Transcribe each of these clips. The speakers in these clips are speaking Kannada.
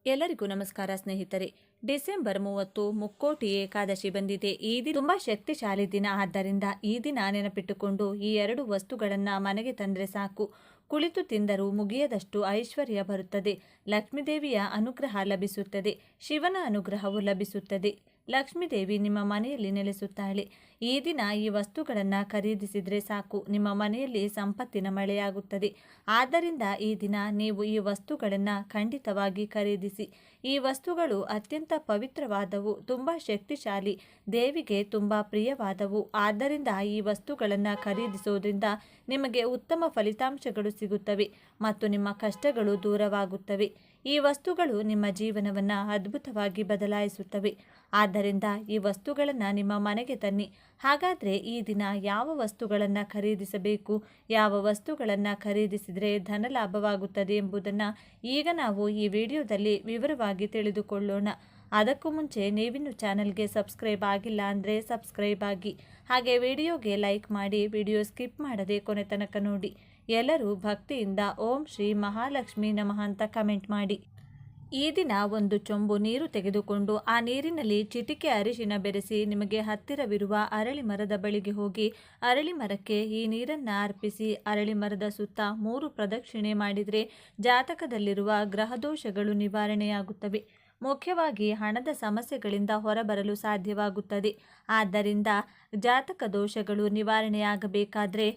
ಎಲ್ಲರಿಗೂ ನಮಸ್ಕಾರ ಸ್ನೇಹಿತರೆ. ಡಿಸೆಂಬರ್ 30 ಮುಕ್ಕೋಟಿ ಏಕಾದಶಿ ಬಂದಿದೆ. ಈ ದಿನ ತುಂಬಾ ಶಕ್ತಿಶಾಲಿ ದಿನ. ಆದ್ದರಿಂದ ಈ ದಿನ ನೆನಪಿಟ್ಟುಕೊಂಡು ಈ ಎರಡು ವಸ್ತುಗಳನ್ನ ಮನೆಗೆ ತಂದ್ರೆ ಸಾಕು, ಕುಳಿತು ತಿಂದರೂ ಮುಗಿಯದಷ್ಟು ಐಶ್ವರ್ಯ ಬರುತ್ತದೆ. ಲಕ್ಷ್ಮೀದೇವಿಯ ಅನುಗ್ರಹ ಲಭಿಸುತ್ತದೆ. ಶಿವನ ಅನುಗ್ರಹವು ಲಭಿಸುತ್ತದೆ. ಲಕ್ಷ್ಮೀದೇವಿ ನಿಮ್ಮ ಮನೆಯಲ್ಲಿ ನೆಲೆಸುತ್ತಾಳೆ. ಈ ದಿನ ಈ ವಸ್ತುಗಳನ್ನು ಖರೀದಿಸಿದರೆ ಸಾಕು, ನಿಮ್ಮ ಮನೆಯಲ್ಲಿ ಸಂಪತ್ತಿನ ಮಳೆಯಾಗುತ್ತದೆ. ಆದ್ದರಿಂದ ಈ ದಿನ ನೀವು ಈ ವಸ್ತುಗಳನ್ನು ಖಂಡಿತವಾಗಿ ಖರೀದಿಸಿ. ಈ ವಸ್ತುಗಳು ಅತ್ಯಂತ ಪವಿತ್ರವಾದವು, ತುಂಬ ಶಕ್ತಿಶಾಲಿ, ದೇವಿಗೆ ತುಂಬ ಪ್ರಿಯವಾದವು. ಆದ್ದರಿಂದ ಈ ವಸ್ತುಗಳನ್ನು ಖರೀದಿಸೋದ್ರಿಂದ ನಿಮಗೆ ಉತ್ತಮ ಫಲಿತಾಂಶಗಳು ಸಿಗುತ್ತವೆ ಮತ್ತು ನಿಮ್ಮ ಕಷ್ಟಗಳು ದೂರವಾಗುತ್ತವೆ. ಈ ವಸ್ತುಗಳು ನಿಮ್ಮ ಜೀವನವನ್ನು ಅದ್ಭುತವಾಗಿ ಬದಲಾಯಿಸುತ್ತವೆ. ಆದ್ದರಿಂದ ಈ ವಸ್ತುಗಳನ್ನು ನಿಮ್ಮ ಮನೆಗೆ ತನ್ನಿ. ಹಾಗಾದರೆ ಈ ದಿನ ಯಾವ ವಸ್ತುಗಳನ್ನು ಖರೀದಿಸಬೇಕು, ಯಾವ ವಸ್ತುಗಳನ್ನು ಖರೀದಿಸಿದರೆ ಧನ ಲಾಭವಾಗುತ್ತದೆ ಎಂಬುದನ್ನು ಈಗ ನಾವು ಈ ವಿಡಿಯೋದಲ್ಲಿ ವಿವರವಾಗಿ ತಿಳಿದುಕೊಳ್ಳೋಣ. ಅದಕ್ಕೂ ಮುಂಚೆ ನೀವಿನ್ನು ಚಾನಲ್ಗೆ ಸಬ್ಸ್ಕ್ರೈಬ್ ಆಗಿಲ್ಲ ಅಂದರೆ ಸಬ್ಸ್ಕ್ರೈಬ್ ಆಗಿ, ಹಾಗೆ ವಿಡಿಯೋಗೆ ಲೈಕ್ ಮಾಡಿ, ವಿಡಿಯೋ ಸ್ಕಿಪ್ ಮಾಡದೆ ಕೊನೆ ತನಕ ನೋಡಿ. ಎಲ್ಲರೂ ಭಕ್ತಿಯಿಂದ ಓಂ ಶ್ರೀ ಮಹಾಲಕ್ಷ್ಮಿ ನಮಃ ಅಂತ ಕಮೆಂಟ್ ಮಾಡಿ. ಈ ದಿನ ಒಂದು ಚೊಂಬು ನೀರು ತೆಗೆದುಕೊಂಡು ಆ ನೀರಿನಲ್ಲಿ ಚಿಟಿಕೆ ಅರಿಶಿನ ಬೆರೆಸಿ ನಿಮಗೆ ಹತ್ತಿರವಿರುವ ಅರಳಿ ಮರದ ಬಳಿಗೆ ಹೋಗಿ ಅರಳಿ ಮರಕ್ಕೆ ಈ ನೀರನ್ನು ಅರ್ಪಿಸಿ ಅರಳಿ ಮರದ ಸುತ್ತ 3 ಪ್ರದಕ್ಷಿಣೆ ಮಾಡಿದರೆ ಜಾತಕದಲ್ಲಿರುವ ಗ್ರಹದೋಷಗಳು ನಿವಾರಣೆಯಾಗುತ್ತವೆ. ಮುಖ್ಯವಾಗಿ ಹಣದ ಸಮಸ್ಯೆಗಳಿಂದ ಹೊರಬರಲು ಸಾಧ್ಯವಾಗುತ್ತದೆ. ಆದ್ದರಿಂದ ಜಾತಕ ದೋಷಗಳು ನಿವಾರಣೆಯಾಗಬೇಕಾದ್ರೆ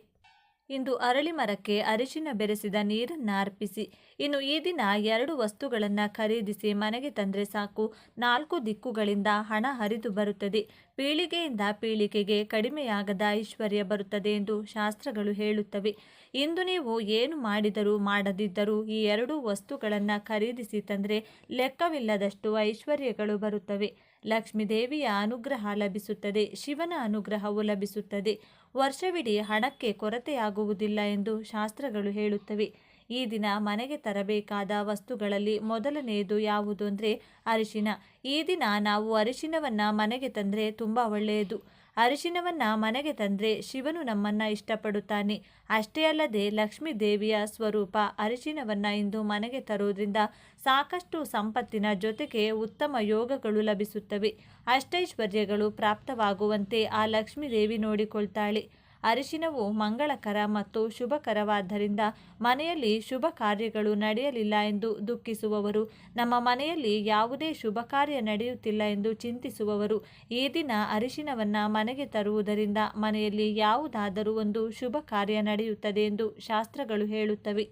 ಇಂದು ಅರಳಿ ಮರಕ್ಕೆ ಅರಿಶಿನ ಬೆರೆಸಿದ ನೀರನ್ನು ಅರ್ಪಿಸಿ. ಇನ್ನು ಈ ದಿನ 2 ವಸ್ತುಗಳನ್ನು ಖರೀದಿಸಿ ಮನೆಗೆ ತಂದರೆ ಸಾಕು, 4 ದಿಕ್ಕುಗಳಿಂದ ಹಣ ಹರಿದು ಬರುತ್ತದೆ. ಪೀಳಿಗೆಯಿಂದ ಪೀಳಿಗೆಗೆ ಕಡಿಮೆಯಾಗದ ಐಶ್ವರ್ಯ ಬರುತ್ತದೆ ಎಂದು ಶಾಸ್ತ್ರಗಳು ಹೇಳುತ್ತವೆ. ಇಂದು ನೀವು ಏನು ಮಾಡಿದರೂ ಮಾಡದಿದ್ದರೂ ಈ 2 ವಸ್ತುಗಳನ್ನು ಖರೀದಿಸಿ ತಂದರೆ ಲೆಕ್ಕವಿಲ್ಲದಷ್ಟು ಐಶ್ವರ್ಯಗಳು ಬರುತ್ತವೆ. ಲಕ್ಷ್ಮೀದೇವಿಯ ಅನುಗ್ರಹ ಲಭಿಸುತ್ತದೆ. ಶಿವನ ಅನುಗ್ರಹವು ಲಭಿಸುತ್ತದೆ. ವರ್ಷವಿಡೀ ಹಣಕ್ಕೆ ಕೊರತೆಯಾಗುವುದಿಲ್ಲ ಎಂದು ಶಾಸ್ತ್ರಗಳು ಹೇಳುತ್ತವೆ. ಈ ದಿನ ಮನೆಗೆ ತರಬೇಕಾದ ವಸ್ತುಗಳಲ್ಲಿ ಮೊದಲನೆಯದು ಯಾವುದು ಅಂದರೆ ಅರಿಶಿನ. ಈ ದಿನ ನಾವು ಅರಿಶಿನವನ್ನು ಮನೆಗೆ ತಂದರೆ ತುಂಬ ಒಳ್ಳೆಯದು. ಅರಿಶಿನವನ್ನು ಮನೆಗೆ ತಂದರೆ ಶಿವನು ನಮ್ಮನ್ನು ಇಷ್ಟಪಡುತ್ತಾನೆ. ಅಷ್ಟೇ ಅಲ್ಲದೆ ಲಕ್ಷ್ಮೀ ದೇವಿಯ ಸ್ವರೂಪ ಅರಿಶಿನವನ್ನು ಇಂದು ಮನೆಗೆ ತರುವುದರಿಂದ ಸಾಕಷ್ಟು ಸಂಪತ್ತಿನ ಜೊತೆಗೆ ಉತ್ತಮ ಯೋಗಗಳು ಲಭಿಸುತ್ತವೆ. ಅಷ್ಟೈಶ್ವರ್ಯಗಳು ಪ್ರಾಪ್ತವಾಗುವಂತೆ ಆ ಲಕ್ಷ್ಮೀ ದೇವಿ ನೋಡಿಕೊಳ್ತಾಳೆ. ಅರಿಶಿನವು ಮಂಗಳಕರ ಮತ್ತು ಶುಭಕರವಾದ್ದರಿಂದ ಮನೆಯಲ್ಲಿ ಶುಭ ಕಾರ್ಯಗಳು ನಡೆಯಲಿಲ್ಲ ಎಂದು ದುಃಖಿಸುವವರು, ನಮ್ಮ ಮನೆಯಲ್ಲಿ ಯಾವುದೇ ಶುಭ ಕಾರ್ಯ ನಡೆಯುತ್ತಿಲ್ಲ ಎಂದು ಚಿಂತಿಸುವವರು ಈ ದಿನ ಅರಿಶಿನವನ್ನು ಮನೆಗೆ ತರುವುದರಿಂದ ಮನೆಯಲ್ಲಿ ಯಾವುದಾದರೂ ಒಂದು ಶುಭ ಕಾರ್ಯ ನಡೆಯುತ್ತದೆ ಎಂದು ಶಾಸ್ತ್ರಗಳು ಹೇಳುತ್ತವೆ.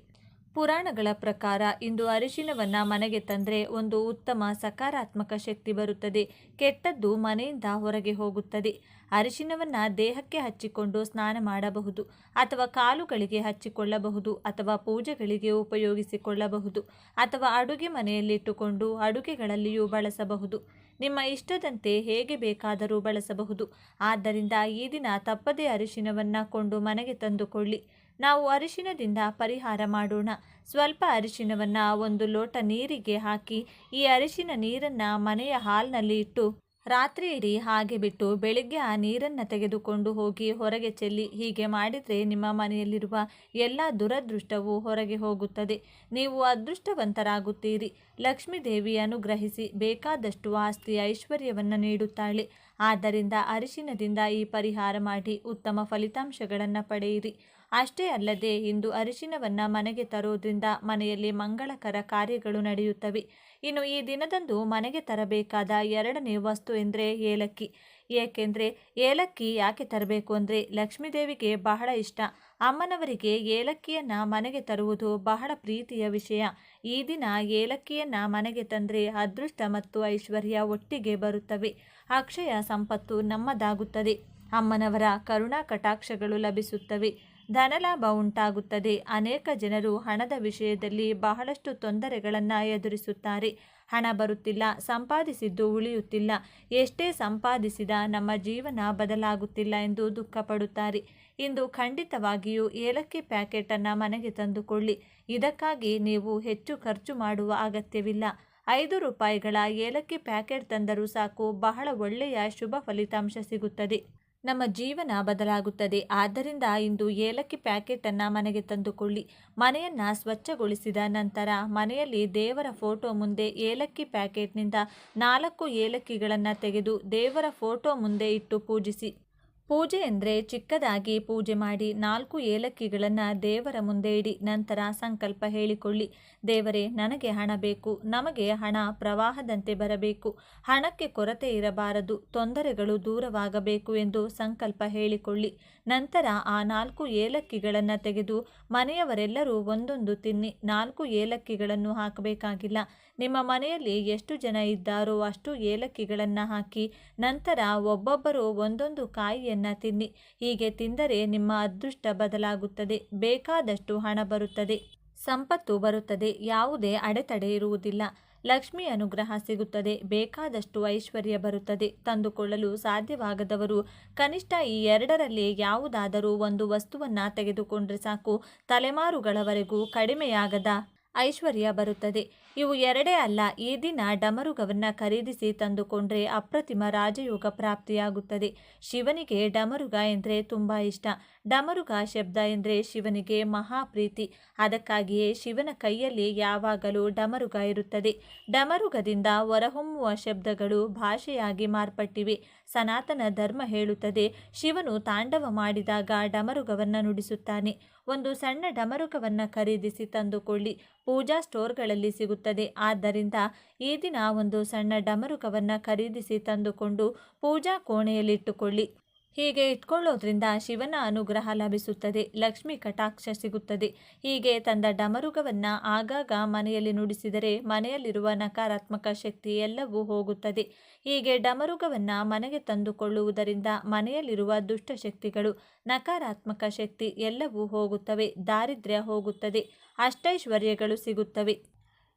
ಪುರಾಣಗಳ ಪ್ರಕಾರ ಇಂದು ಅರಿಶಿನವನ್ನು ಮನೆಗೆ ತಂದರೆ ಒಂದು ಉತ್ತಮ ಸಕಾರಾತ್ಮಕ ಶಕ್ತಿ ಬರುತ್ತದೆ. ಕೆಟ್ಟದ್ದು ಮನೆಯಿಂದ ಹೊರಗೆ ಹೋಗುತ್ತದೆ. ಅರಿಶಿನವನ್ನು ದೇಹಕ್ಕೆ ಹಚ್ಚಿಕೊಂಡು ಸ್ನಾನ ಮಾಡಬಹುದು, ಅಥವಾ ಕಾಲುಗಳಿಗೆ ಹಚ್ಚಿಕೊಳ್ಳಬಹುದು, ಅಥವಾ ಪೂಜೆಗಳಿಗೆ ಉಪಯೋಗಿಸಿಕೊಳ್ಳಬಹುದು, ಅಥವಾ ಅಡುಗೆ ಮನೆಯಲ್ಲಿಟ್ಟುಕೊಂಡು ಅಡುಗೆಗಳಲ್ಲಿಯೂ ಬಳಸಬಹುದು. ನಿಮ್ಮ ಇಷ್ಟದಂತೆ ಹೇಗೆ ಬೇಕಾದರೂ ಬಳಸಬಹುದು. ಆದ್ದರಿಂದ ಈ ದಿನ ತಪ್ಪದೇ ಅರಿಶಿನವನ್ನು ಕೊಂಡು ಮನೆಗೆ ತಂದುಕೊಳ್ಳಿ. ನಾವು ಅರಿಶಿನದಿಂದ ಪರಿಹಾರ ಮಾಡೋಣ. ಸ್ವಲ್ಪ ಅರಿಶಿನವನ್ನು 1 ಲೋಟ ನೀರಿಗೆ ಹಾಕಿ ಈ ಅರಿಶಿನ ನೀರನ್ನು ಮನೆಯ ಹಾಲ್ನಲ್ಲಿ ಇಟ್ಟು ರಾತ್ರಿ ಇಡೀ ಹಾಗೆ ಬಿಟ್ಟು ಬೆಳಿಗ್ಗೆ ಆ ನೀರನ್ನು ತೆಗೆದುಕೊಂಡು ಹೋಗಿ ಹೊರಗೆ ಚೆಲ್ಲಿ. ಹೀಗೆ ಮಾಡಿದರೆ ನಿಮ್ಮ ಮನೆಯಲ್ಲಿರುವ ಎಲ್ಲ ದುರದೃಷ್ಟವೂ ಹೊರಗೆ ಹೋಗುತ್ತದೆ. ನೀವು ಅದೃಷ್ಟವಂತರಾಗುತ್ತೀರಿ. ಲಕ್ಷ್ಮೀ ದೇವಿ ಅನುಗ್ರಹಿಸಿ ಬೇಕಾದಷ್ಟು ಆಸ್ತಿ ಐಶ್ವರ್ಯವನ್ನು ನೀಡುತ್ತಾಳೆ. ಆದ್ದರಿಂದ ಅರಿಶಿನದಿಂದ ಈ ಪರಿಹಾರ ಮಾಡಿ ಉತ್ತಮ ಫಲಿತಾಂಶಗಳನ್ನು ಪಡೆಯಿರಿ. ಅಷ್ಟೇ ಅಲ್ಲದೆ ಇಂದು ಅರಿಶಿನವನ್ನು ಮನೆಗೆ ತರೋದ್ರಿಂದ ಮನೆಯಲ್ಲಿ ಮಂಗಳಕರ ಕಾರ್ಯಗಳು ನಡೆಯುತ್ತವೆ. ಇನ್ನು ಈ ದಿನದಂದು ಮನೆಗೆ ತರಬೇಕಾದ 2ನೇ ವಸ್ತು ಎಂದರೆ ಏಲಕ್ಕಿ. ಏಕೆಂದರೆ ಏಲಕ್ಕಿ ಯಾಕೆ ತರಬೇಕು ಅಂದರೆ ಲಕ್ಷ್ಮೀದೇವಿಗೆ ಬಹಳ ಇಷ್ಟ. ಅಮ್ಮನವರಿಗೆ ಏಲಕ್ಕಿಯನ್ನು ಮನೆಗೆ ತರುವುದು ಬಹಳ ಪ್ರೀತಿಯ ವಿಷಯ. ಈ ದಿನ ಏಲಕ್ಕಿಯನ್ನು ಮನೆಗೆ ತಂದರೆ ಅದೃಷ್ಟ ಮತ್ತು ಐಶ್ವರ್ಯ ಒಟ್ಟಿಗೆ ಬರುತ್ತವೆ. ಅಕ್ಷಯ ಸಂಪತ್ತು ನಮ್ಮದಾಗುತ್ತದೆ. ಅಮ್ಮನವರ ಕರುಣಾ ಕಟಾಕ್ಷಗಳು ಲಭಿಸುತ್ತವೆ. ಧನಲಾಭ ಉಂಟಾಗುತ್ತದೆ. ಅನೇಕ ಜನರು ಹಣದ ವಿಷಯದಲ್ಲಿ ಬಹಳಷ್ಟು ತೊಂದರೆಗಳನ್ನು ಎದುರಿಸುತ್ತಾರೆ. ಹಣ ಬರುತ್ತಿಲ್ಲ, ಸಂಪಾದಿಸಿದ್ದು ಉಳಿಯುತ್ತಿಲ್ಲ, ಎಷ್ಟೇ ಸಂಪಾದಿಸಿದ ನಮ್ಮ ಜೀವನ ಬದಲಾಗುತ್ತಿಲ್ಲ ಎಂದು ದುಃಖಪಡುತ್ತಾರೆ. ಇಂದು ಖಂಡಿತವಾಗಿಯೂ ಏಲಕ್ಕಿ ಪ್ಯಾಕೆಟನ್ನು ಮನೆಗೆ ತಂದುಕೊಳ್ಳಿ. ಇದಕ್ಕಾಗಿ ನೀವು ಹೆಚ್ಚು ಖರ್ಚು ಮಾಡುವ ಅಗತ್ಯವಿಲ್ಲ. 5 ರೂಪಾಯಿಗಳ ಏಲಕ್ಕಿ ಪ್ಯಾಕೆಟ್ ತಂದರೂ ಸಾಕು, ಬಹಳ ಒಳ್ಳೆಯ ಶುಭ ಫಲಿತಾಂಶ ಸಿಗುತ್ತದೆ. ನಮ್ಮ ಜೀವನ ಬದಲಾಗುತ್ತದೆ. ಆದ್ದರಿಂದ ಇಂದು ಏಲಕ್ಕಿ ಪ್ಯಾಕೆಟನ್ನು ಮನೆಗೆ ತಂದುಕೊಳ್ಳಿ. ಮನೆಯನ್ನು ಸ್ವಚ್ಛಗೊಳಿಸಿದ ನಂತರ ಮನೆಯಲ್ಲಿ ದೇವರ ಫೋಟೋ ಮುಂದೆ ಏಲಕ್ಕಿ ಪ್ಯಾಕೆಟ್ನಿಂದ 4 ಏಲಕ್ಕಿಗಳನ್ನು ತೆಗೆದು ದೇವರ ಫೋಟೋ ಮುಂದೆ ಇಟ್ಟು ಪೂಜಿಸಿ. ಪೂಜೆ ಎಂದರೆ ಚಿಕ್ಕದಾಗಿ ಪೂಜೆ ಮಾಡಿ 4 ಏಲಕ್ಕಿಗಳನ್ನು ದೇವರ ಮುಂದೆ ಇಡಿ. ನಂತರ ಸಂಕಲ್ಪ ಹೇಳಿಕೊಳ್ಳಿ. ದೇವರೇ, ನನಗೆ ಹಣ ಬೇಕು, ನಮಗೆ ಹಣ ಪ್ರವಾಹದಂತೆ ಬರಬೇಕು, ಹಣಕ್ಕೆ ಕೊರತೆ ಇರಬಾರದು, ತೊಂದರೆಗಳು ದೂರವಾಗಬೇಕು ಎಂದು ಸಂಕಲ್ಪ ಹೇಳಿಕೊಳ್ಳಿ. ನಂತರ ಆ 4 ಏಲಕ್ಕಿಗಳನ್ನು ತೆಗೆದು ಮನೆಯವರೆಲ್ಲರೂ ಒಂದೊಂದು ತಿನ್ನಿ. 4 ಏಲಕ್ಕಿಗಳನ್ನು ಹಾಕಬೇಕಾಗಿಲ್ಲ. ನಿಮ್ಮ ಮನೆಯಲ್ಲಿ ಎಷ್ಟು ಜನ ಇದ್ದಾರೋ ಅಷ್ಟು ಏಲಕ್ಕಿಗಳನ್ನು ಹಾಕಿ ನಂತರ ಒಬ್ಬೊಬ್ಬರು ಒಂದೊಂದು ಕಾಯಿಯನ್ನು ತಿನ್ನಿ. ಹೀಗೆ ತಿಂದರೆ ನಿಮ್ಮ ಅದೃಷ್ಟ ಬದಲಾಗುತ್ತದೆ, ಬೇಕಾದಷ್ಟು ಹಣ ಬರುತ್ತದೆ, ಸಂಪತ್ತು ಬರುತ್ತದೆ, ಯಾವುದೇ ಅಡೆತಡೆ ಇರುವುದಿಲ್ಲ, ಲಕ್ಷ್ಮಿ ಅನುಗ್ರಹ ಸಿಗುತ್ತದೆ, ಬೇಕಾದಷ್ಟು ಐಶ್ವರ್ಯ ಬರುತ್ತದೆ. ತಂದುಕೊಳ್ಳಲು ಸಾಧ್ಯವಾಗದವರು ಕನಿಷ್ಠ ಈ 2ರಲ್ಲಿ ಯಾವುದಾದರೂ ಒಂದು ವಸ್ತುವನ್ನು ತೆಗೆದುಕೊಂಡ್ರೆ ಸಾಕು, ತಲೆಮಾರುಗಳವರೆಗೂ ಕಡಿಮೆಯಾಗದ ಐಶ್ವರ್ಯ ಬರುತ್ತದೆ. ಇವು 2 ಅಲ್ಲ, ಈ ದಿನ ಡಮರುಗವನ್ನು ಖರೀದಿಸಿ ತಂದುಕೊಂಡ್ರೆ ಅಪ್ರತಿಮ ರಾಜಯೋಗ ಪ್ರಾಪ್ತಿಯಾಗುತ್ತದೆ. ಶಿವನಿಗೆ ಡಮರುಗ ಎಂದರೆ ತುಂಬ ಇಷ್ಟ. ಡಮರುಗ ಶಬ್ದ ಎಂದರೆ ಶಿವನಿಗೆ ಮಹಾಪ್ರೀತಿ. ಅದಕ್ಕಾಗಿಯೇ ಶಿವನ ಕೈಯಲ್ಲಿ ಯಾವಾಗಲೂ ಡಮರುಗ ಇರುತ್ತದೆ. ಡಮರುಗದಿಂದ ಹೊರಹೊಮ್ಮುವ ಶಬ್ದಗಳು ಭಾಷೆಯಾಗಿ ಮಾರ್ಪಟ್ಟಿವೆ. ಸನಾತನ ಧರ್ಮ ಹೇಳುತ್ತದೆ, ಶಿವನು ತಾಂಡವ ಮಾಡಿದಾಗ ಡಮರುಗವನ್ನು ನುಡಿಸುತ್ತಾನೆ. ಒಂದು ಸಣ್ಣ ಡಮರುಗವನ್ನು ಖರೀದಿಸಿ ತಂದುಕೊಳ್ಳಿ. ಪೂಜಾ ಸ್ಟೋರ್ಗಳಲ್ಲಿ ಸಿಗುತ್ತದೆ. ಆದ್ದರಿಂದ ಈ ದಿನ ಒಂದು ಸಣ್ಣ ಡಮರುಗವನ್ನು ಖರೀದಿಸಿ ತಂದುಕೊಂಡು ಪೂಜಾ ಕೋಣೆಯಲ್ಲಿಟ್ಟುಕೊಳ್ಳಿ. ಹೀಗೆ ಇಟ್ಕೊಳ್ಳೋದ್ರಿಂದ ಶಿವನ ಅನುಗ್ರಹ ಲಭಿಸುತ್ತದೆ, ಲಕ್ಷ್ಮಿ ಕಟಾಕ್ಷ ಸಿಗುತ್ತದೆ. ಹೀಗೆ ತಂದ ಡಮರುಗವನ್ನು ಆಗಾಗ ಮನೆಯಲ್ಲಿ ನುಡಿಸಿದರೆ ಮನೆಯಲ್ಲಿರುವ ನಕಾರಾತ್ಮಕ ಶಕ್ತಿ ಎಲ್ಲವೂ ಹೋಗುತ್ತದೆ. ಹೀಗೆ ಡಮರುಗವನ್ನು ಮನೆಗೆ ತಂದುಕೊಳ್ಳುವುದರಿಂದ ಮನೆಯಲ್ಲಿರುವ ದುಷ್ಟಶಕ್ತಿಗಳು, ನಕಾರಾತ್ಮಕ ಶಕ್ತಿ ಎಲ್ಲವೂ ಹೋಗುತ್ತವೆ, ದಾರಿದ್ರ್ಯ ಹೋಗುತ್ತದೆ, ಅಷ್ಟೈಶ್ವರ್ಯಗಳು ಸಿಗುತ್ತವೆ.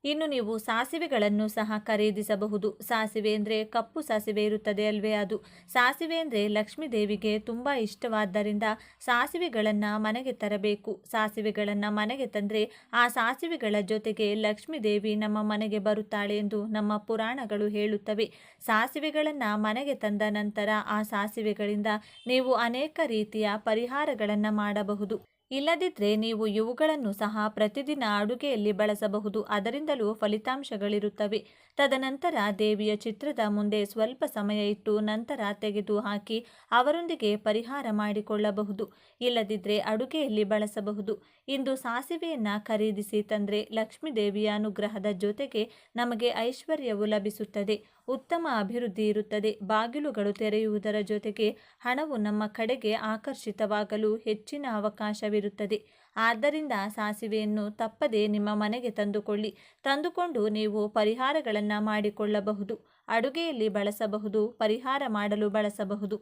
ಇನ್ನು ನೀವು ಸಾಸಿವೆಗಳನ್ನು ಸಹ ಖರೀದಿಸಬಹುದು. ಸಾಸಿವೆ ಅಂದರೆ ಕಪ್ಪು ಸಾಸಿವೆ ಇರುತ್ತದೆ ಅಲ್ವೇ, ಅದು. ಸಾಸಿವೆ ಅಂದರೆ ಲಕ್ಷ್ಮೀ ದೇವಿಗೆ ತುಂಬ ಇಷ್ಟವಾದ್ದರಿಂದ ಸಾಸಿವೆಗಳನ್ನು ಮನೆಗೆ ತರಬೇಕು. ಸಾಸಿವೆಗಳನ್ನು ಮನೆಗೆ ತಂದರೆ ಆ ಸಾಸಿವೆಗಳ ಜೊತೆಗೆ ಲಕ್ಷ್ಮೀ ದೇವಿ ನಮ್ಮ ಮನೆಗೆ ಬರುತ್ತಾಳೆ ಎಂದು ನಮ್ಮ ಪುರಾಣಗಳು ಹೇಳುತ್ತವೆ. ಸಾಸಿವೆಗಳನ್ನು ಮನೆಗೆ ತಂದ ನಂತರ ಆ ಸಾಸಿವೆಗಳಿಂದ ನೀವು ಅನೇಕ ರೀತಿಯ ಪರಿಹಾರಗಳನ್ನು ಮಾಡಬಹುದು. ಇಲ್ಲದಿದ್ದರೆ ನೀವು ಇವುಗಳನ್ನು ಸಹ ಪ್ರತಿದಿನ ಅಡುಗೆಯಲ್ಲಿ ಬಳಸಬಹುದು. ಅದರಿಂದಲೂ ಫಲಿತಾಂಶಗಳಿರುತ್ತವೆ. ತದನಂತರ ದೇವಿಯ ಚಿತ್ರದ ಮುಂದೆ ಸ್ವಲ್ಪ ಸಮಯ ಇಟ್ಟು ನಂತರ ತೆಗೆದು ಹಾಕಿ ಅವರೊಂದಿಗೆ ಪರಿಹಾರ ಮಾಡಿಕೊಳ್ಳಬಹುದು. ಇಲ್ಲದಿದ್ದರೆ ಅಡುಗೆಯಲ್ಲಿ ಬಳಸಬಹುದು. ಇಂದು ಸಾಸಿವೆಯನ್ನು ಖರೀದಿಸಿ ತಂದರೆ ಲಕ್ಷ್ಮೀ ದೇವಿಯ ಅನುಗ್ರಹದ ಜೊತೆಗೆ ನಮಗೆ ಐಶ್ವರ್ಯವು ಲಭಿಸುತ್ತದೆ, ಉತ್ತಮ ಅಭಿವೃದ್ಧಿ ಇರುತ್ತದೆ, ಬಾಗಿಲುಗಳು ತೆರೆಯುವುದರ ಜೊತೆಗೆ ಹಣವು ನಮ್ಮ ಕಡೆಗೆ ಆಕರ್ಷಿತವಾಗಲು ಹೆಚ್ಚಿನ ಅವಕಾಶವಿರುತ್ತದೆ. ಆದ್ದರಿಂದ ಸಾಸಿವೆಯನ್ನು ತಪ್ಪದೆ ನಿಮ್ಮ ಮನೆಗೆ ತಂದುಕೊಂಡು ನೀವು ಪರಿಹಾರಗಳನ್ನು ಮಾಡಿಕೊಳ್ಳಬಹುದು. ಅಡುಗೆಯಲ್ಲಿ ಬಳಸಬಹುದು, ಪರಿಹಾರ ಮಾಡಲು ಬಳಸಬಹುದು.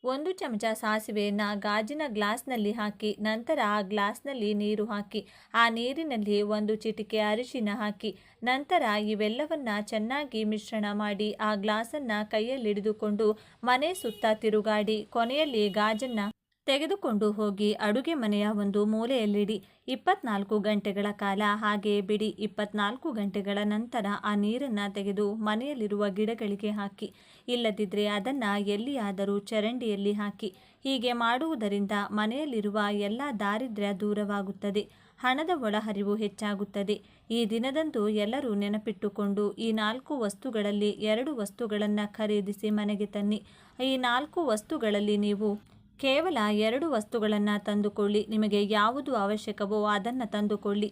1 ಚಮಚ ಸಾಸಿವೆಯನ್ನು ಗಾಜಿನ ಗ್ಲಾಸ್ನಲ್ಲಿ ಹಾಕಿ ನಂತರ ಆ ಗ್ಲಾಸ್ನಲ್ಲಿ ನೀರು ಹಾಕಿ ಆ ನೀರಿನಲ್ಲಿ 1 ಚಿಟಿಕೆ ಅರಿಶಿನ ಹಾಕಿ ನಂತರ ಇವೆಲ್ಲವನ್ನ ಚೆನ್ನಾಗಿ ಮಿಶ್ರಣ ಮಾಡಿ ಆ ಗ್ಲಾಸನ್ನು ಕೈಯಲ್ಲಿಡಿದುಕೊಂಡು ಮನೆ ಸುತ್ತ ತಿರುಗಾಡಿ ಕೊನೆಯಲ್ಲಿ ಗಾಜನ್ನು ತೆಗೆದುಕೊಂಡು ಹೋಗಿ ಅಡುಗೆ ಮನೆಯ ಒಂದು ಮೂಲೆಯಲ್ಲಿಡಿ. 24 ಗಂಟೆಗಳ ಕಾಲ ಹಾಗೆ ಬಿಡಿ. 24 ಗಂಟೆಗಳ ನಂತರ ಆ ನೀರನ್ನು ತೆಗೆದು ಮನೆಯಲ್ಲಿರುವ ಗಿಡಗಳಿಗೆ ಹಾಕಿ. ಇಲ್ಲದಿದ್ದರೆ ಅದನ್ನು ಎಲ್ಲಿಯಾದರೂ ಚರಂಡಿಯಲ್ಲಿ ಹಾಕಿ. ಹೀಗೆ ಮಾಡುವುದರಿಂದ ಮನೆಯಲ್ಲಿರುವ ಎಲ್ಲ ದಾರಿದ್ರ್ಯ ದೂರವಾಗುತ್ತದೆ, ಹಣದ ಒಳಹರಿವು ಹೆಚ್ಚಾಗುತ್ತದೆ. ಈ ದಿನದಂದು ಎಲ್ಲರೂ ನೆನಪಿಟ್ಟುಕೊಂಡು ಈ 4 ವಸ್ತುಗಳಲ್ಲಿ 2 ವಸ್ತುಗಳನ್ನು ಖರೀದಿಸಿ ಮನೆಗೆ ತನ್ನಿ. ಈ 4 ವಸ್ತುಗಳಲ್ಲಿ ನೀವು ಕೇವಲ 2 ವಸ್ತುಗಳನ್ನು ತಂದುಕೊಳ್ಳಿ. ನಿಮಗೆ ಯಾವುದು ಅವಶ್ಯಕವೋ ಅದನ್ನು ತಂದುಕೊಳ್ಳಿ.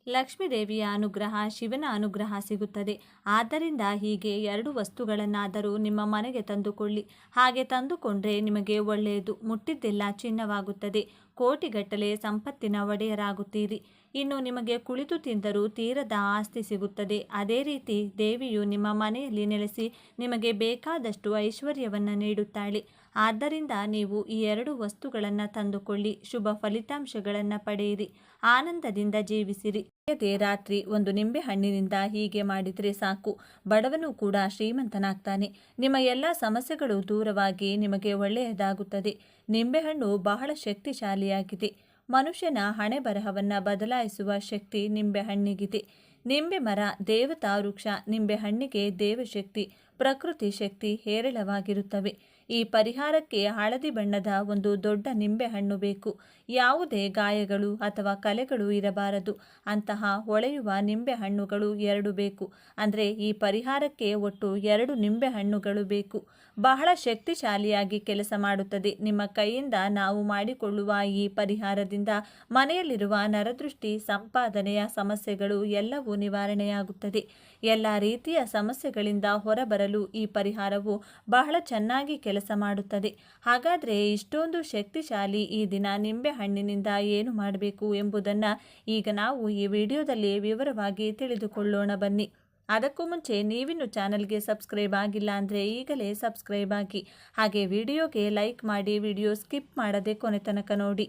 ಲಕ್ಷ್ಮೀ ದೇವಿಯ ಅನುಗ್ರಹ, ಶಿವನ ಅನುಗ್ರಹ ಸಿಗುತ್ತದೆ. ಆದ್ದರಿಂದ ಹೀಗೆ 2 ವಸ್ತುಗಳನ್ನಾದರೂ ನಿಮ್ಮ ಮನೆಗೆ ತಂದುಕೊಳ್ಳಿ. ಹಾಗೆ ತಂದುಕೊಂಡ್ರೆ ನಿಮಗೆ ಒಳ್ಳೆಯದು. ಮುಟ್ಟಿದ್ದೆಲ್ಲ ಚಿನ್ನವಾಗುತ್ತದೆ. ಕೋಟಿಗಟ್ಟಲೆ ಸಂಪತ್ತಿನ ಒಡೆಯರಾಗುತ್ತೀರಿ. ಇನ್ನು ನಿಮಗೆ ಕುಳಿತು ತಿಂದರೂ ತೀರದ ಆಸ್ತಿ ಸಿಗುತ್ತದೆ. ಅದೇ ರೀತಿ ದೇವಿಯು ನಿಮ್ಮ ಮನೆಯಲ್ಲಿ ನೆಲೆಸಿ ನಿಮಗೆ ಬೇಕಾದಷ್ಟು ಐಶ್ವರ್ಯವನ್ನು ನೀಡುತ್ತಾಳೆ. ಆದ್ದರಿಂದ ನೀವು ಈ 2 ವಸ್ತುಗಳನ್ನು ತಂದುಕೊಳ್ಳಿ. ಶುಭ ಫಲಿತಾಂಶಗಳನ್ನು ಪಡೆಯಿರಿ, ಆನಂದದಿಂದ ಜೀವಿಸಿರಿ. ಅದೇ ರಾತ್ರಿ 1 ನಿಂಬೆ ಹಣ್ಣಿನಿಂದ ಹೀಗೆ ಮಾಡಿದರೆ ಸಾಕು, ಬಡವನು ಕೂಡ ಶ್ರೀಮಂತನಾಗ್ತಾನೆ. ನಿಮ್ಮ ಎಲ್ಲ ಸಮಸ್ಯೆಗಳು ದೂರವಾಗಿ ನಿಮಗೆ ಒಳ್ಳೆಯದಾಗುತ್ತದೆ. ನಿಂಬೆಹಣ್ಣು ಬಹಳ ಶಕ್ತಿಶಾಲಿಯಾಗಿದೆ. ಮನುಷ್ಯನ ಹಣೆ ಬರಹವನ್ನು ಬದಲಾಯಿಸುವ ಶಕ್ತಿ ನಿಂಬೆಹಣ್ಣಿಗಿದೆ. ನಿಂಬೆ ಮರ ದೇವತಾ ವೃಕ್ಷ. ನಿಂಬೆಹಣ್ಣಿಗೆ ದೇವಶಕ್ತಿ, ಪ್ರಕೃತಿ ಶಕ್ತಿ ಹೇರಳವಾಗಿರುತ್ತವೆ. ಈ ಪರಿಹಾರಕ್ಕೆ ಹಳದಿ ಬಣ್ಣದ ಒಂದು ದೊಡ್ಡ ನಿಂಬೆಹಣ್ಣು ಬೇಕು. ಯಾವುದೇ ಗಾಯಗಳು ಅಥವಾ ಕಲೆಗಳು ಇರಬಾರದು. ಅಂತಹ ಹೊಳೆಯುವ ನಿಂಬೆಹಣ್ಣುಗಳು 2 ಬೇಕು. ಅಂದರೆ ಈ ಪರಿಹಾರಕ್ಕೆ ಒಟ್ಟು 2 ನಿಂಬೆಹಣ್ಣುಗಳು ಬೇಕು. ಬಹಳ ಶಕ್ತಿಶಾಲಿಯಾಗಿ ಕೆಲಸ ಮಾಡುತ್ತದೆ. ನಿಮ್ಮ ಕೈಯಿಂದ ನಾವು ಮಾಡಿಕೊಳ್ಳುವ ಈ ಪರಿಹಾರದಿಂದ ಮನೆಯಲ್ಲಿರುವ ನರದೃಷ್ಟಿ, ಸಂಪಾದನೆಯ ಸಮಸ್ಯೆಗಳು ಎಲ್ಲವೂ ನಿವಾರಣೆಯಾಗುತ್ತದೆ. ಎಲ್ಲ ರೀತಿಯ ಸಮಸ್ಯೆಗಳಿಂದ ಹೊರಬರಲು ಈ ಪರಿಹಾರವು ಬಹಳ ಚೆನ್ನಾಗಿ ಕೆಲಸ ಮಾಡುತ್ತದೆ. ಹಾಗಾದರೆ ಇಷ್ಟೊಂದು ಶಕ್ತಿಶಾಲಿ ಈ ದಿನ ನಿಂಬೆಹಣ್ಣಿನಿಂದ ಏನು ಮಾಡಬೇಕು ಎಂಬುದನ್ನು ಈಗ ನಾವು ಈ ವಿಡಿಯೋದಲ್ಲಿ ವಿವರವಾಗಿ ತಿಳಿದುಕೊಳ್ಳೋಣ ಬನ್ನಿ. ಅದಕ್ಕೂ ಮುಂಚೆ ನೀವಿನ್ನು ಚಾನಲ್ಗೆ ಸಬ್ಸ್ಕ್ರೈಬ್ ಆಗಿಲ್ಲ ಅಂದರೆ ಈಗಲೇ ಸಬ್ಸ್ಕ್ರೈಬ್ ಆಗಿ, ಹಾಗೆ ವಿಡಿಯೋಗೆ ಲೈಕ್ ಮಾಡಿ, ವಿಡಿಯೋ ಸ್ಕಿಪ್ ಮಾಡದೆ ಕೊನೆ ತನಕ ನೋಡಿ.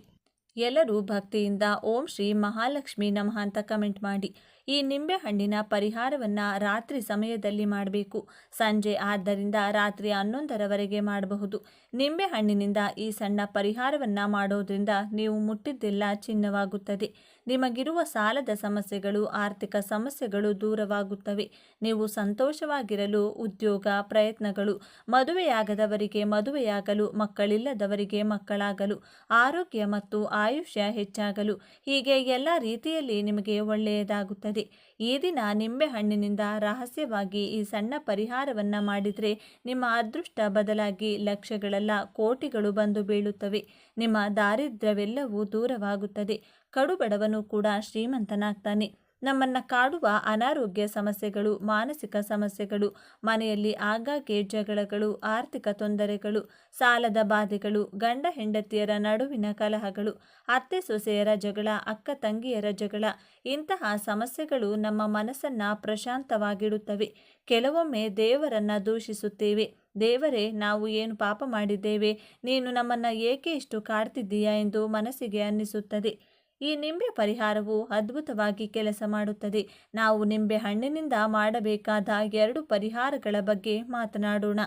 ಎಲ್ಲರೂ ಭಕ್ತಿಯಿಂದ ಓಂ ಶ್ರೀ ಮಹಾಲಕ್ಷ್ಮಿ ನಮಃ ಅಂತ ಕಮೆಂಟ್ ಮಾಡಿ. ಈ ನಿಂಬೆಹಣ್ಣಿನ ಪರಿಹಾರವನ್ನು ರಾತ್ರಿ ಸಮಯದಲ್ಲಿ ಮಾಡಬೇಕು. ಸಂಜೆ ಆದ್ದರಿಂದ ರಾತ್ರಿ 11ರವರೆಗೆ ಮಾಡಬಹುದು. ನಿಂಬೆಹಣ್ಣಿನಿಂದ ಈ ಸಣ್ಣ ಪರಿಹಾರವನ್ನು ಮಾಡೋದ್ರಿಂದ ನೀವು ಮುಟ್ಟಿದ್ದೆಲ್ಲ ಚಿನ್ನವಾಗುತ್ತದೆ. ನಿಮಗಿರುವ ಸಾಲದ ಸಮಸ್ಯೆಗಳು, ಆರ್ಥಿಕ ಸಮಸ್ಯೆಗಳು ದೂರವಾಗುತ್ತವೆ. ನೀವು ಸಂತೋಷವಾಗಿರಲು ಉದ್ಯೋಗ ಪ್ರಯತ್ನಗಳು, ಮದುವೆಯಾಗದವರಿಗೆ ಮದುವೆಯಾಗಲು, ಮಕ್ಕಳಿಲ್ಲದವರಿಗೆ ಮಕ್ಕಳಾಗಲು, ಆರೋಗ್ಯ ಮತ್ತು ಆಯುಷ್ಯ ಹೆಚ್ಚಾಗಲು, ಹೀಗೆ ಎಲ್ಲ ರೀತಿಯಲ್ಲಿ ನಿಮಗೆ ಒಳ್ಳೆಯದಾಗುತ್ತದೆ. ಈ ದಿನ ನಿಂಬೆಹಣ್ಣಿನಿಂದ ರಹಸ್ಯವಾಗಿ ಈ ಸಣ್ಣ ಪರಿಹಾರವನ್ನು ಮಾಡಿದರೆ ನಿಮ್ಮ ಅದೃಷ್ಟ ಬದಲಾಗಿ ಲಕ್ಷಗಳಲ್ಲ ಕೋಟಿಗಳು ಬಂದು ಬೀಳುತ್ತವೆ. ನಿಮ್ಮ ದಾರಿದ್ರ್ಯವೆಲ್ಲವೂ ದೂರವಾಗುತ್ತದೆ. ಕಡುಬಡವನು ಕೂಡ ಶ್ರೀಮಂತನಾಗ್ತಾನೆ. ನಮ್ಮನ್ನು ಕಾಡುವ ಅನಾರೋಗ್ಯ ಸಮಸ್ಯೆಗಳು, ಮಾನಸಿಕ ಸಮಸ್ಯೆಗಳು, ಮನೆಯಲ್ಲಿ ಆಗಾಗ್ಗೆ ಜಗಳಗಳು, ಆರ್ಥಿಕ ತೊಂದರೆಗಳು, ಸಾಲದ ಬಾಧೆಗಳು, ಗಂಡ ಹೆಂಡತಿಯರ ನಡುವಿನ ಕಲಹಗಳು, ಅತ್ತೆ ಸೊಸೆಯರ ಜಗಳ, ಅಕ್ಕ ತಂಗಿಯರ ಜಗಳ, ಇಂತಹ ಸಮಸ್ಯೆಗಳು ನಮ್ಮ ಮನಸ್ಸನ್ನು ಪ್ರಶಾಂತವಾಗಿಡುತ್ತವೆ. ಕೆಲವೊಮ್ಮೆ ದೇವರನ್ನು ದೂಷಿಸುತ್ತೇವೆ. ದೇವರೇ, ನಾವು ಏನು ಪಾಪ ಮಾಡಿದ್ದೇವೆ, ನೀನು ನಮ್ಮನ್ನು ಏಕೆ ಇಷ್ಟು ಕಾಡ್ತಿದ್ದೀಯಾ ಎಂದು ಮನಸ್ಸಿಗೆ ಅನ್ನಿಸುತ್ತದೆ. ಈ ನಿಂಬೆ ಪರಿಹಾರವು ಅದ್ಭುತವಾಗಿ ಕೆಲಸ ಮಾಡುತ್ತದೆ. ನಾವು ನಿಂಬೆ ಹಣ್ಣಿನಿಂದ ಮಾಡಬೇಕಾದ 2 ಪರಿಹಾರಗಳ ಬಗ್ಗೆ ಮಾತನಾಡೋಣ.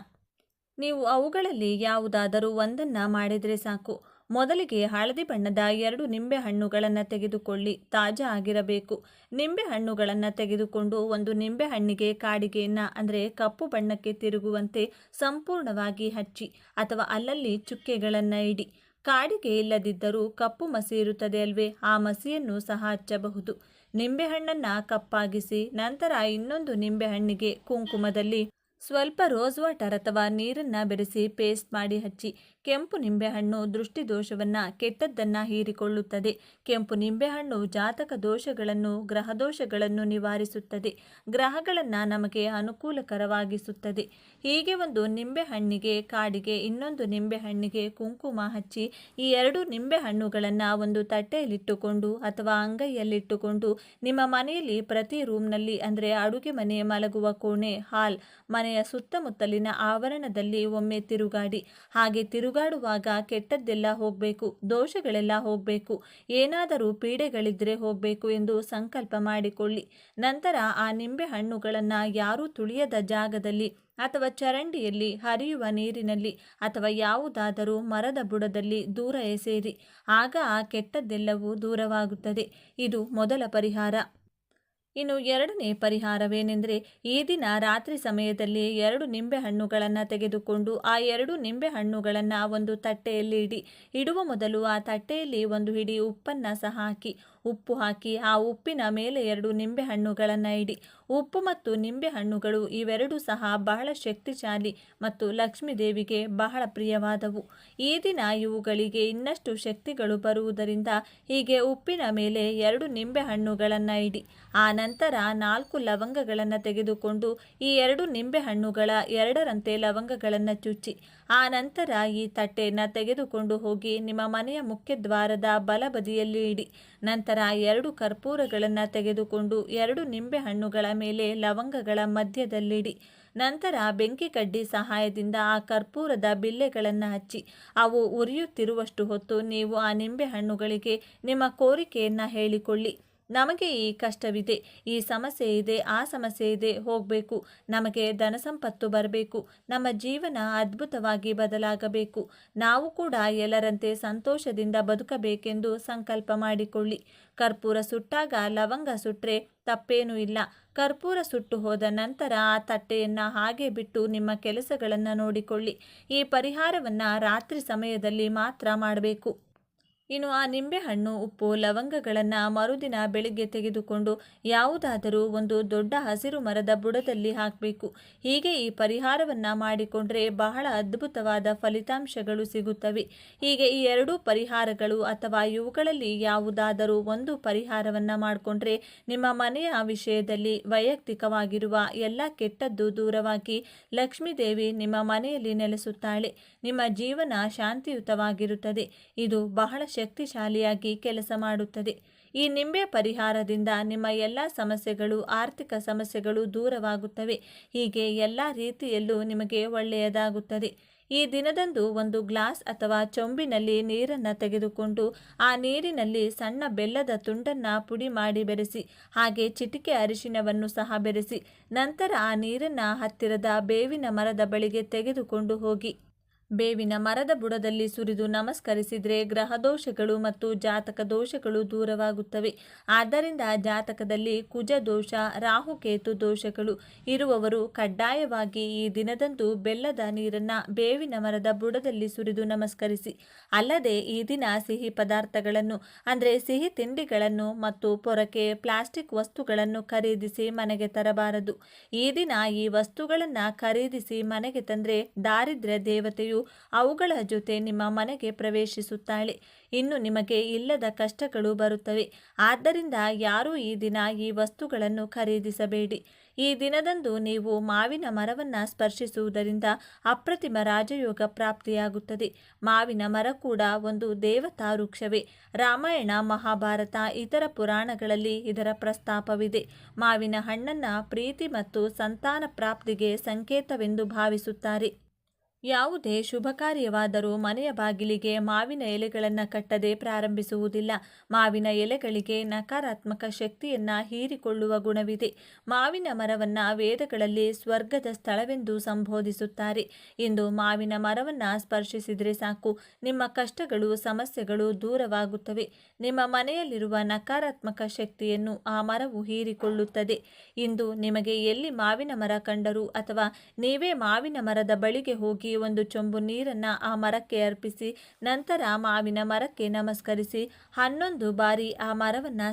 ನೀವು ಅವುಗಳಲ್ಲಿ ಯಾವುದಾದರೂ ಒಂದನ್ನು ಮಾಡಿದರೆ ಸಾಕು. ಮೊದಲಿಗೆ ಹಳದಿ ಬಣ್ಣದ 2 ನಿಂಬೆಹಣ್ಣುಗಳನ್ನು ತೆಗೆದುಕೊಳ್ಳಿ. ತಾಜಾ ಆಗಿರಬೇಕು. ನಿಂಬೆಹಣ್ಣುಗಳನ್ನು ತೆಗೆದುಕೊಂಡು ಒಂದು ನಿಂಬೆಹಣ್ಣಿಗೆ ಕಾಡಿಗೆಯನ್ನು ಅಂದರೆ ಕಪ್ಪು ಬಣ್ಣಕ್ಕೆ ತಿರುಗುವಂತೆ ಸಂಪೂರ್ಣವಾಗಿ ಹಚ್ಚಿ ಅಥವಾ ಅಲ್ಲಲ್ಲಿ ಚುಕ್ಕೆಗಳನ್ನು ಇಡಿ. ಕಾಡಿಗೆ ಇಲ್ಲದಿದ್ದರೂ ಕಪ್ಪು ಮಸಿ ಇರುತ್ತದೆ ಅಲ್ವೇ, ಆ ಮಸಿಯನ್ನು ಸಹ ಹಚ್ಚಬಹುದು. ನಿಂಬೆಹಣ್ಣನ್ನು ಕಪ್ಪಾಗಿಸಿ ನಂತರ ಇನ್ನೊಂದು ನಿಂಬೆಹಣ್ಣಿಗೆ ಕುಂಕುಮದಲ್ಲಿ ಸ್ವಲ್ಪ ರೋಸ್ ವಾಟರ್ ಅಥವಾ ನೀರನ್ನು ಬೆರೆಸಿ ಪೇಸ್ಟ್ ಮಾಡಿ ಹಚ್ಚಿ. ಕೆಂಪು ನಿಂಬೆಹಣ್ಣು ದೃಷ್ಟಿದೋಷವನ್ನು, ಕೆಟ್ಟದ್ದನ್ನು ಹೀರಿಕೊಳ್ಳುತ್ತದೆ. ಕೆಂಪು ನಿಂಬೆಹಣ್ಣು ಜಾತಕ ದೋಷಗಳನ್ನು, ಗ್ರಹ ದೋಷಗಳನ್ನು ನಿವಾರಿಸುತ್ತದೆ. ಗ್ರಹಗಳನ್ನು ನಮಗೆ ಅನುಕೂಲಕರವಾಗಿಸುತ್ತದೆ. ಹೀಗೆ ಒಂದು ನಿಂಬೆಹಣ್ಣಿಗೆ ಕಾಡಿಗೆ, ಇನ್ನೊಂದು ನಿಂಬೆಹಣ್ಣಿಗೆ ಕುಂಕುಮ ಹಚ್ಚಿ ಈ 2 ನಿಂಬೆಹಣ್ಣುಗಳನ್ನು ಒಂದು ತಟ್ಟೆಯಲ್ಲಿಟ್ಟುಕೊಂಡು ಅಥವಾ ಅಂಗೈಯಲ್ಲಿಟ್ಟುಕೊಂಡು ನಿಮ್ಮ ಮನೆಯಲ್ಲಿ ಪ್ರತಿ ರೂಮ್ನಲ್ಲಿ ಅಂದರೆ ಅಡುಗೆ ಮನೆ, ಮಲಗುವ ಕೋಣೆ, ಹಾಲ್, ಮನೆಯ ಸುತ್ತಮುತ್ತಲಿನ ಆವರಣದಲ್ಲಿ ಒಮ್ಮೆ ತಿರುಗಾಡಿ. ಹಾಗೆ ತಿರುಗಾಡುವಾಗ ಕೆಟ್ಟದ್ದೆಲ್ಲ ಹೋಗಬೇಕು, ದೋಷಗಳೆಲ್ಲ ಹೋಗಬೇಕು, ಏನಾದರೂ ಪೀಡೆಗಳಿದ್ದರೆ ಹೋಗಬೇಕು ಎಂದು ಸಂಕಲ್ಪ ಮಾಡಿಕೊಳ್ಳಿ. ನಂತರ ಆ ನಿಂಬೆ ಹಣ್ಣುಗಳನ್ನು ಯಾರೂ ತುಳಿಯದ ಜಾಗದಲ್ಲಿ ಅಥವಾ ಚರಂಡಿಯಲ್ಲಿ, ಹರಿಯುವ ನೀರಿನಲ್ಲಿ ಅಥವಾ ಯಾವುದಾದರೂ ಮರದ ಬುಡದಲ್ಲಿ ದೂರ ಎಸೆಯಿರಿ. ಆಗ ಆ ಕೆಟ್ಟದ್ದೆಲ್ಲವೂ ದೂರವಾಗುತ್ತದೆ. ಇದು ಮೊದಲ ಪರಿಹಾರ. ಇನ್ನು 2ನೇ ಪರಿಹಾರವೇನೆಂದರೆ, ಈ ದಿನ ರಾತ್ರಿ ಸಮಯದಲ್ಲಿ 2 ನಿಂಬೆಹಣ್ಣುಗಳನ್ನು ತೆಗೆದುಕೊಂಡು ಆ 2 ನಿಂಬೆಹಣ್ಣುಗಳನ್ನು ಒಂದು ತಟ್ಟೆಯಲ್ಲಿ ಇಡಿ. ಇಡುವ ಮೊದಲು ಆ ತಟ್ಟೆಯಲ್ಲಿ ಒಂದು ಹಿಡಿ ಉಪ್ಪನ್ನು ಸಹ ಹಾಕಿ. ಉಪ್ಪು ಹಾಕಿ ಆ ಉಪ್ಪಿನ ಮೇಲೆ 2 ನಿಂಬೆಹಣ್ಣುಗಳನ್ನು ಇಡಿ. ಉಪ್ಪು ಮತ್ತು ನಿಂಬೆಹಣ್ಣುಗಳು ಇವೆರಡೂ ಸಹ ಬಹಳ ಶಕ್ತಿಶಾಲಿ ಮತ್ತು ಲಕ್ಷ್ಮೀ ದೇವಿಗೆ ಬಹಳ ಪ್ರಿಯವಾದವು. ಈ ದಿನ ಇವುಗಳಿಗೆ ಇನ್ನಷ್ಟು ಶಕ್ತಿಗಳು ಬರುವುದರಿಂದ ಹೀಗೆ ಉಪ್ಪಿನ ಮೇಲೆ 2 ನಿಂಬೆಹಣ್ಣುಗಳನ್ನು ಇಡಿ. ಆ ನಂತರ 4 ಲವಂಗಗಳನ್ನು ತೆಗೆದುಕೊಂಡು ಈ 2 ನಿಂಬೆಹಣ್ಣುಗಳ 2ರಂತೆ ಲವಂಗಗಳನ್ನು ಚುಚ್ಚಿ. ಆ ನಂತರ ಈ ತಟ್ಟೆಯನ್ನು ತೆಗೆದುಕೊಂಡು ಹೋಗಿ ನಿಮ್ಮ ಮನೆಯ ಮುಖ್ಯದ್ವಾರದ ಬಲಬದಿಯಲ್ಲಿ ಇಡಿ. ನಂತರ 2 ಕರ್ಪೂರಗಳನ್ನು ತೆಗೆದುಕೊಂಡು 2 ನಿಂಬೆಹಣ್ಣುಗಳ ಮೇಲೆ ಲವಂಗಗಳ ಮಧ್ಯದಲ್ಲಿಡಿ. ನಂತರ ಬೆಂಕಿ ಕಡ್ಡಿ ಸಹಾಯದಿಂದ ಆ ಕರ್ಪೂರದ ಬಿಲ್ಲೆಗಳನ್ನು ಹಚ್ಚಿ ಅವು ಉರಿಯುತ್ತಿರುವಷ್ಟು ಹೊತ್ತು ನೀವು ಆ ನಿಂಬೆಹಣ್ಣುಗಳಿಗೆ ನಿಮ್ಮ ಕೋರಿಕೆಯನ್ನು ಹೇಳಿಕೊಳ್ಳಿ. ನಮಗೆ ಈ ಕಷ್ಟವಿದೆ, ಈ ಸಮಸ್ಯೆ ಇದೆ, ಆ ಸಮಸ್ಯೆ ಇದೆ, ಹೋಗಬೇಕು, ನಮಗೆ ಧನ ಸಂಪತ್ತು ಬರಬೇಕು, ನಮ್ಮ ಜೀವನ ಅದ್ಭುತವಾಗಿ ಬದಲಾಗಬೇಕು, ನಾವು ಕೂಡ ಎಲ್ಲರಂತೆ ಸಂತೋಷದಿಂದ ಬದುಕಬೇಕೆಂದು ಸಂಕಲ್ಪ ಮಾಡಿಕೊಳ್ಳಿ. ಕರ್ಪೂರ ಸುಟ್ಟಾಗ ಲವಂಗ ಸುಟ್ಟರೆ ತಪ್ಪೇನೂ ಇಲ್ಲ. ಕರ್ಪೂರ ಸುಟ್ಟು ಹೋದ ನಂತರ ಆ ತಟ್ಟೆಯನ್ನು ಹಾಗೆ ಬಿಟ್ಟು ನಿಮ್ಮ ಕೆಲಸಗಳನ್ನು ನೋಡಿಕೊಳ್ಳಿ. ಈ ಪರಿಹಾರವನ್ನು ರಾತ್ರಿ ಸಮಯದಲ್ಲಿ ಮಾತ್ರ ಮಾಡಬೇಕು. ಇನ್ನು ಆ ನಿಂಬೆಹಣ್ಣು, ಉಪ್ಪು, ಲವಂಗಗಳನ್ನು ಮರುದಿನ ಬೆಳಿಗ್ಗೆ ತೆಗೆದುಕೊಂಡು ಯಾವುದಾದರೂ ಒಂದು ದೊಡ್ಡ ಹಸಿರು ಮರದ ಬುಡದಲ್ಲಿ ಹಾಕಬೇಕು. ಹೀಗೆ ಈ ಪರಿಹಾರವನ್ನು ಮಾಡಿಕೊಂಡ್ರೆ ಬಹಳ ಅದ್ಭುತವಾದ ಫಲಿತಾಂಶಗಳು ಸಿಗುತ್ತವೆ. ಹೀಗೆ ಈ ಎರಡೂ ಪರಿಹಾರಗಳು ಅಥವಾ ಇವುಗಳಲ್ಲಿ ಯಾವುದಾದರೂ ಒಂದು ಪರಿಹಾರವನ್ನು ಮಾಡಿಕೊಂಡ್ರೆ ನಿಮ್ಮ ಮನೆಯ ವಿಷಯದಲ್ಲಿ ವೈಯಕ್ತಿಕವಾಗಿರುವ ಎಲ್ಲ ಕೆಟ್ಟದ್ದು ದೂರವಾಗಿ ಲಕ್ಷ್ಮೀದೇವಿ ನಿಮ್ಮ ಮನೆಯಲ್ಲಿ ನೆಲೆಸುತ್ತಾಳೆ. ನಿಮ್ಮ ಜೀವನ ಶಾಂತಿಯುತವಾಗಿರುತ್ತದೆ. ಇದು ಬಹಳ ಶಕ್ತಿಶಾಲಿಯಾಗಿ ಕೆಲಸ ಮಾಡುತ್ತದೆ. ಈ ನಿಂಬೆ ಪರಿಹಾರದಿಂದ ನಿಮ್ಮ ಎಲ್ಲ ಸಮಸ್ಯೆಗಳು, ಆರ್ಥಿಕ ಸಮಸ್ಯೆಗಳು ದೂರವಾಗುತ್ತವೆ. ಹೀಗೆ ಎಲ್ಲ ರೀತಿಯಲ್ಲೂ ನಿಮಗೆ ಒಳ್ಳೆಯದಾಗುತ್ತದೆ. ಈ ದಿನದಂದು ಒಂದು ಗ್ಲಾಸ್ ಅಥವಾ ಚೊಂಬಿನಲ್ಲಿ ನೀರನ್ನು ತೆಗೆದುಕೊಂಡು ಆ ನೀರಿನಲ್ಲಿ ಸಣ್ಣ ಬೆಲ್ಲದ ತುಂಡನ್ನು ಪುಡಿ ಮಾಡಿ ಬೆರೆಸಿ, ಹಾಗೆ ಚಿಟಿಕೆ ಅರಿಶಿನವನ್ನು ಸಹ ಬೆರೆಸಿ, ನಂತರ ಆ ನೀರನ್ನು ಹತ್ತಿರದ ಬೇವಿನ ಮರದ ಬಳಿಗೆ ತೆಗೆದುಕೊಂಡು ಹೋಗಿ ಬೇವಿನ ಮರದ ಬುಡದಲ್ಲಿ ಸುರಿದು ನಮಸ್ಕರಿಸಿದರೆ ಗ್ರಹದೋಷಗಳು ಮತ್ತು ಜಾತಕ ದೋಷಗಳು ದೂರವಾಗುತ್ತವೆ. ಆದ್ದರಿಂದ ಜಾತಕದಲ್ಲಿ ಕುಜ ದೋಷ, ರಾಹುಕೇತು ದೋಷಗಳು ಇರುವವರು ಕಡ್ಡಾಯವಾಗಿ ಈ ದಿನದಂದು ಬೆಲ್ಲದ ನೀರನ್ನು ಬೇವಿನ ಮರದ ಬುಡದಲ್ಲಿ ಸುರಿದು ನಮಸ್ಕರಿಸಿ. ಅಲ್ಲದೆ ಈ ದಿನ ಸಿಹಿ ಪದಾರ್ಥಗಳನ್ನು ಅಂದರೆ ಸಿಹಿ ತಿಂಡಿಗಳನ್ನು ಮತ್ತು ಪೊರಕೆ, ಪ್ಲಾಸ್ಟಿಕ್ ವಸ್ತುಗಳನ್ನು ಖರೀದಿಸಿ ಮನೆಗೆ ತರಬಾರದು. ಈ ದಿನ ಈ ವಸ್ತುಗಳನ್ನು ಖರೀದಿಸಿ ಮನೆಗೆ ತಂದರೆ ದಾರಿದ್ರ್ಯ ದೇವತೆಯು ಅವುಗಳ ಜೊತೆ ನಿಮ್ಮ ಮನೆಗೆ ಪ್ರವೇಶಿಸುತ್ತಾಳೆ. ಇನ್ನು ನಿಮಗೆ ಇಲ್ಲದ ಕಷ್ಟಗಳು ಬರುತ್ತವೆ. ಆದ್ದರಿಂದ ಯಾರೂ ಈ ದಿನ ಈ ವಸ್ತುಗಳನ್ನು ಖರೀದಿಸಬೇಡಿ. ಈ ದಿನದಂದು ನೀವು ಮಾವಿನ ಮರವನ್ನು ಸ್ಪರ್ಶಿಸುವುದರಿಂದ ಅಪ್ರತಿಮ ರಾಜಯೋಗ ಪ್ರಾಪ್ತಿಯಾಗುತ್ತದೆ. ಮಾವಿನ ಮರ ಕೂಡ ಒಂದು ದೇವತಾ ವೃಕ್ಷವೇ. ರಾಮಾಯಣ, ಮಹಾಭಾರತ, ಇತರ ಪುರಾಣಗಳಲ್ಲಿ ಇದರ ಪ್ರಸ್ತಾಪವಿದೆ. ಮಾವಿನ ಹಣ್ಣನ್ನು ಪ್ರೀತಿ ಮತ್ತು ಸಂತಾನ ಪ್ರಾಪ್ತಿಗೆ ಸಂಕೇತವೆಂದು ಭಾವಿಸುತ್ತಾರೆ. ಯಾವುದೇ ಶುಭ ಕಾರ್ಯವಾದರೂ ಮನೆಯ ಬಾಗಿಲಿಗೆ ಮಾವಿನ ಎಲೆಗಳನ್ನು ಕಟ್ಟದೆ ಪ್ರಾರಂಭಿಸುವುದಿಲ್ಲ. ಮಾವಿನ ಎಲೆಗಳಿಗೆ ನಕಾರಾತ್ಮಕ ಶಕ್ತಿಯನ್ನು ಹೀರಿಕೊಳ್ಳುವ ಗುಣವಿದೆ. ಮಾವಿನ ಮರವನ್ನು ವೇದಗಳಲ್ಲಿ ಸ್ವರ್ಗದ ಸ್ಥಳವೆಂದು ಸಂಬೋಧಿಸುತ್ತಾರೆ. ಇಂದು ಮಾವಿನ ಮರವನ್ನು ಸ್ಪರ್ಶಿಸಿದರೆ ಸಾಕು, ನಿಮ್ಮ ಕಷ್ಟಗಳು, ಸಮಸ್ಯೆಗಳು ದೂರವಾಗುತ್ತವೆ. ನಿಮ್ಮ ಮನೆಯಲ್ಲಿರುವ ನಕಾರಾತ್ಮಕ ಶಕ್ತಿಯನ್ನು ಆ ಮರವು ಹೀರಿಕೊಳ್ಳುತ್ತದೆ. ಇಂದು ನಿಮಗೆ ಎಲ್ಲಿ ಮಾವಿನ ಮರ ಕಂಡರೂ ಅಥವಾ ನೀವೇ ಮಾವಿನ ಮರದ ಬಳಿಗೆ ಹೋಗಿ ಒಂದು ಚೊಂಬು ನೀರನ್ನು ಆ ಮರಕ್ಕೆ ಅರ್ಪಿಸಿ, ನಂತರ ಮಾವಿನ ಮರಕ್ಕೆ ನಮಸ್ಕರಿಸಿ 11 ಬಾರಿ ಆ ಮರವನ್ನು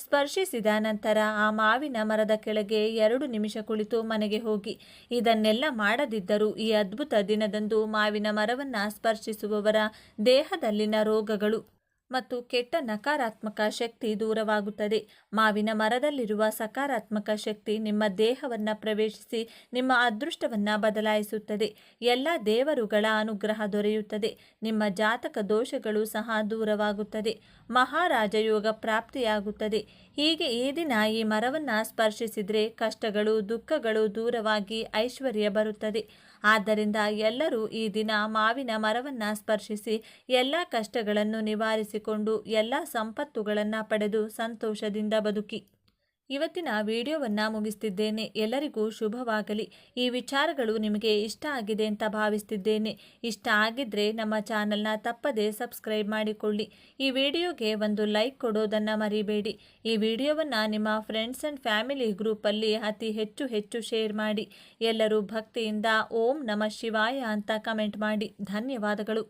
ಸ್ಪರ್ಶಿಸಿದ ನಂತರ ಆ ಮಾವಿನ ಮರದ ಕೆಳಗೆ 2 ನಿಮಿಷ ಕುಳಿತು ಮನೆಗೆ ಹೋಗಿ. ಇದನ್ನೆಲ್ಲ ಮಾಡದಿದ್ದರೂ ಈ ಅದ್ಭುತ ದಿನದಂದು ಮಾವಿನ ಮರವನ್ನು ಸ್ಪರ್ಶಿಸುವವರ ದೇಹದಲ್ಲಿನ ರೋಗಗಳು ಮತ್ತು ಕೆಟ್ಟ ನಕಾರಾತ್ಮಕ ಶಕ್ತಿ ದೂರವಾಗುತ್ತದೆ. ಮಾವಿನ ಮರದಲ್ಲಿರುವ ಸಕಾರಾತ್ಮಕ ಶಕ್ತಿ ನಿಮ್ಮ ದೇಹವನ್ನು ಪ್ರವೇಶಿಸಿ ನಿಮ್ಮ ಅದೃಷ್ಟವನ್ನು ಬದಲಾಯಿಸುತ್ತದೆ. ಎಲ್ಲ ದೇವರುಗಳ ಅನುಗ್ರಹ ದೊರೆಯುತ್ತದೆ. ನಿಮ್ಮ ಜಾತಕ ದೋಷಗಳು ಸಹ ದೂರವಾಗುತ್ತದೆ. ಮಹಾರಾಜಯೋಗ ಪ್ರಾಪ್ತಿಯಾಗುತ್ತದೆ. ಹೀಗೆ ಈ ದಿನ ಈ ಮರವನ್ನು ಸ್ಪರ್ಶಿಸಿದರೆ ಕಷ್ಟಗಳು, ದುಃಖಗಳು ದೂರವಾಗಿ ಐಶ್ವರ್ಯ ಬರುತ್ತದೆ. ಆದ್ದರಿಂದ ಎಲ್ಲರೂ ಈ ದಿನ ಮಾವಿನ ಮರವನ್ನು ಸ್ಪರ್ಶಿಸಿ ಎಲ್ಲ ಕಷ್ಟಗಳನ್ನು ನಿವಾರಿಸಿಕೊಂಡು ಎಲ್ಲ ಸಂಪತ್ತುಗಳನ್ನು ಪಡೆದು ಸಂತೋಷದಿಂದ ಬದುಕಿ. ಇವತ್ತಿನ ವಿಡಿಯೋವನ್ನು ಮುಗಿಸ್ತಿದ್ದೇನೆ. ಎಲ್ಲರಿಗೂ ಶುಭವಾಗಲಿ. ಈ ವಿಚಾರಗಳು ನಿಮಗೆ ಇಷ್ಟ ಆಗಿದೆ ಅಂತ ಭಾವಿಸ್ತಿದ್ದೇನೆ. ಇಷ್ಟ ಆಗಿದ್ದರೆ ನಮ್ಮ ಚಾನಲ್ನ ತಪ್ಪದೇ ಸಬ್ಸ್ಕ್ರೈಬ್ ಮಾಡಿಕೊಳ್ಳಿ. ಈ ವಿಡಿಯೋಗೆ ಒಂದು ಲೈಕ್ ಕೊಡೋದನ್ನು ಮರಿಬೇಡಿ. ಈ ವಿಡಿಯೋವನ್ನು ನಿಮ್ಮ ಫ್ರೆಂಡ್ಸ್ ಆ್ಯಂಡ್ ಫ್ಯಾಮಿಲಿ ಗ್ರೂಪಲ್ಲಿ ಅತಿ ಹೆಚ್ಚು ಶೇರ್ ಮಾಡಿ. ಎಲ್ಲರೂ ಭಕ್ತಿಯಿಂದ ಓಂ ನಮಃ ಶಿವಾಯ ಅಂತ ಕಮೆಂಟ್ ಮಾಡಿ. ಧನ್ಯವಾದಗಳು.